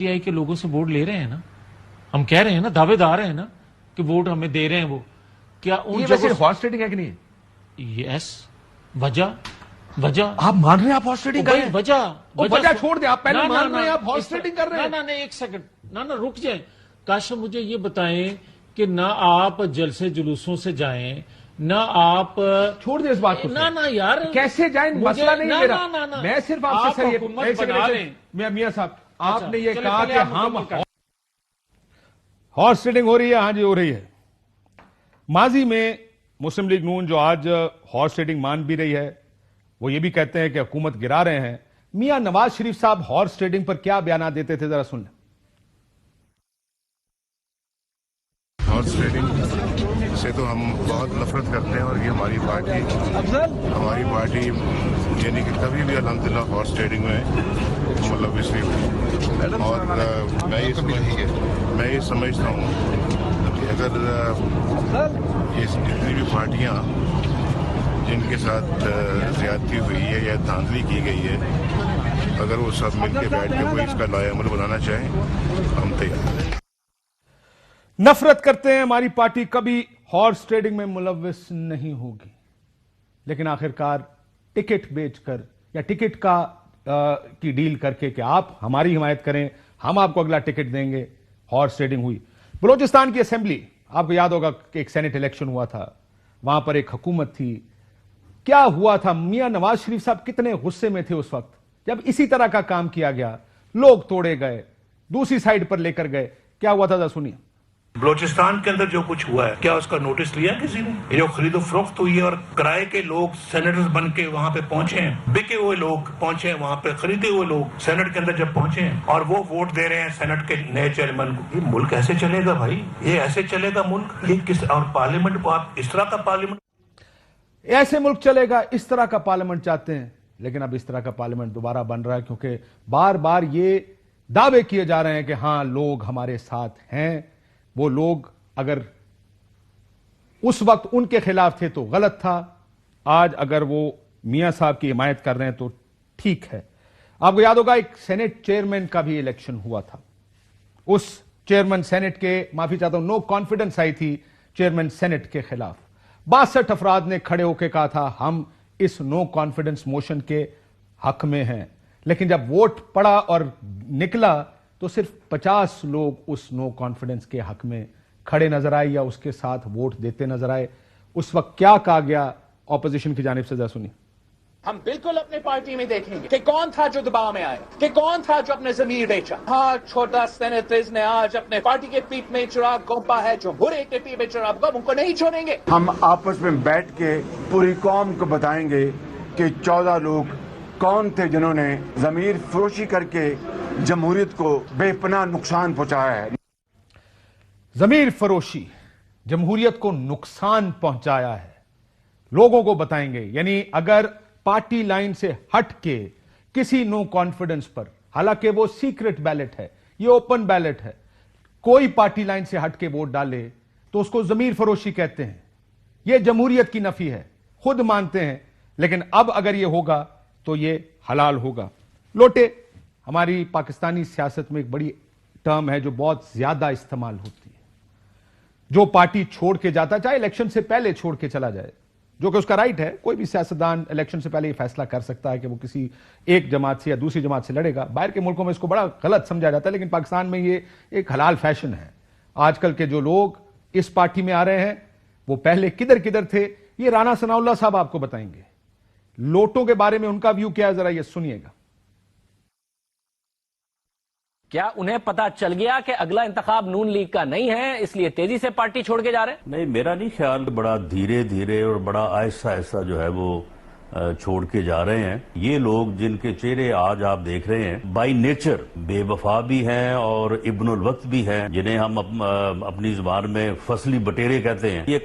PTI के लोगों से वोट ले रहे हैं ना, हम कह रहे हैं ना, दावेदार हैं ना कि वोट हमें दे रहे हैं वो, क्या उन वैसे हॉर्स ट्रेडिंग है कि नहीं? यस, वजह आप मान रहे हैं आप हॉर्स ट्रेडिंग कर रहे हैं? वजह छोड़ दे, आप पहले मान रहे हैं आप हॉर्स ट्रेडिंग कर रहे हैं। ना एक सेकंड, ना रुक जाए काश, मुझे ये बताएं कि ना आप जलसे जुलूसों से जाएं, ना आप छोड़ दे इस बात को। ना यार, कैसे जाएं, मसला नहीं है मेरा। मैं सिर्फ आपसे सही बना रहे मियां साहब, आपने ये कहा कि हम हॉर्स ट्रेडिंग हो रही है। हाँ जी, हो रही है। माजी में मुस्लिम लीग नून जो आज हॉर्स ट्रेडिंग मान भी रही है, वो ये भी कहते हैं कि हुकूमत गिरा रहे हैं। मियां नवाज शरीफ साहब हॉर्स ट्रेडिंग पर क्या बयान देते थे, जरा सुन लें। हॉर्स ट्रेडिंग से तो हम बहुत नफरत करते हैं और ये हमारी पार्टी यानी कि कभी भी अल्हम्दुलिल्लाह हॉर्स ट्रेडिंग में मुलव्विस नहीं हुई। और मैं ये समझता हूँ कि अगर ये जितनी भी पार्टियाँ जिनके साथ ज्यादती हुई है या धांधली की गई है, अगर वो सब मिलकर बैठ के कोई इसका लाएअमल बनाना चाहें, हम तैयार हैं। नफरत करते हैं, हमारी पार्टी कभी हॉर्स ट्रेडिंग में मुलव्विस नहीं होगी। लेकिन आखिरकार टिकट बेचकर या टिकट की डील करके कि आप हमारी हिमायत करें, हम आपको अगला टिकट देंगे, हॉर्स ट्रेडिंग हुई। बलूचिस्तान की असेंबली, आपको याद होगा कि एक सेनेट इलेक्शन हुआ था, वहां पर एक हुकूमत थी। क्या हुआ था, मियां नवाज शरीफ साहब कितने गुस्से में थे उस वक्त जब इसी तरह का काम किया गया, लोग तोड़े गए, दूसरी साइड पर लेकर गए। क्या हुआ था, सुनिए। बलूचिस्तान के अंदर जो कुछ हुआ है, क्या उसका नोटिस लिया किसी ने? ये जो खरीदो फरोख्त हुई है और किराए के लोग सेनेटर्स बन के वहां पे पहुंचे हैं, बिके हुए लोग पहुंचे हैं वहां पे, खरीदे हुए लोग सेनेट के अंदर जब पहुंचे हैं और वो वोट दे रहे हैं सेनेट के नए चेयरमैन को, ये मुल्क ऐसे चलेगा भाई? ये ऐसे चलेगा मुल्क? ये किस और पार्लियामेंट को आप इस तरह का पार्लियामेंट, ऐसे मुल्क चलेगा? इस तरह का पार्लियामेंट चाहते हैं। लेकिन अब इस तरह का पार्लियामेंट दोबारा बन रहा है क्योंकि बार बार ये दावे किए जा रहे हैं कि हां, लोग हमारे साथ हैं। वो लोग अगर उस वक्त उनके खिलाफ थे तो गलत था, आज अगर वो मियां साहब की हिमायत कर रहे हैं तो ठीक है। आपको याद होगा एक सेनेट चेयरमैन का भी इलेक्शन हुआ था। उस चेयरमैन सेनेट के, माफी चाहता हूं, नो कॉन्फिडेंस आई थी चेयरमैन सेनेट के खिलाफ। 62 अफराद ने खड़े होकर कहा था हम इस नो कॉन्फिडेंस मोशन के हक में हैं। लेकिन जब वोट पड़ा और निकला तो सिर्फ 50 लोग उस नो कॉन्फिडेंस के हक में खड़े नजर आए या उसके साथ वोट देते नजर आए। उस वक्त क्या कहा गया ऑपोजिशन की जानिब से, जरा सुनिए। हम बिल्कुल अपने पार्टी में देखेंगे कि कौन था जो दबाव में आया, कि कौन था जो अपने जमीर बेचा। हाँ, छोटा सेनेटर्स ने आज अपने पार्टी के पीठ में चिराग गोंपा है, जो बुरे के पीठ में चिराग गोंपा, उनको नहीं छोड़ेंगे। हम आपस में बैठ के पूरी कौम को बताएंगे कि 14 लोग कौन थे जिन्होंने जमीर फरोशी करके जमहूरियत को बेपनाह नुकसान पहुंचाया है। जमीर फरोशी, जमहूरियत को नुकसान पहुंचाया है, लोगों को बताएंगे। यानी अगर पार्टी लाइन से हट के किसी नो कॉन्फिडेंस पर, हालांकि वो सीक्रेट बैलेट है, ये ओपन बैलेट है, कोई पार्टी लाइन से हट के वोट डाले तो उसको जमीर फरोशी कहते हैं। ये जमहूरियत की नफी है, खुद मानते हैं। लेकिन अब अगर ये होगा तो ये हलाल होगा। लोटे हमारी पाकिस्तानी सियासत में एक बड़ी टर्म है जो बहुत ज्यादा इस्तेमाल होती है। जो पार्टी छोड़ के जाता, चाहे इलेक्शन से पहले छोड़ के चला जाए, जो कि उसका राइट है, कोई भी सियासतदान इलेक्शन से पहले ये फैसला कर सकता है कि वो किसी एक जमात से या दूसरी जमात से लड़ेगा। बाहर के मुल्कों में इसको बड़ा गलत समझा जाता है, लेकिन पाकिस्तान में ये एक हलाल फैशन है। आजकल के जो लोग इस पार्टी में आ रहे हैं वो पहले किधर किधर थे, ये राना सनाउल्लाह साहब आपको बताएंगे। लोटों के बारे में उनका व्यू क्या है, जरा ये सुनिएगा। क्या उन्हें पता चल गया कि अगला इंतखाब नून लीग का नहीं है, इसलिए तेजी से पार्टी छोड़ के जा रहे हैं? नहीं, मेरा नहीं ख्याल, बड़ा धीरे धीरे और बड़ा आहिस्ता आहिस्ता जो है वो छोड़ के जा रहे हैं। ये लोग जिनके चेहरे आज आप देख रहे हैं, बाई नेचर बेवफा भी हैं और इब्नुल वक्त भी हैं, जिन्हें हम अपनी जुबान में फसली बटेरे कहते हैं। ये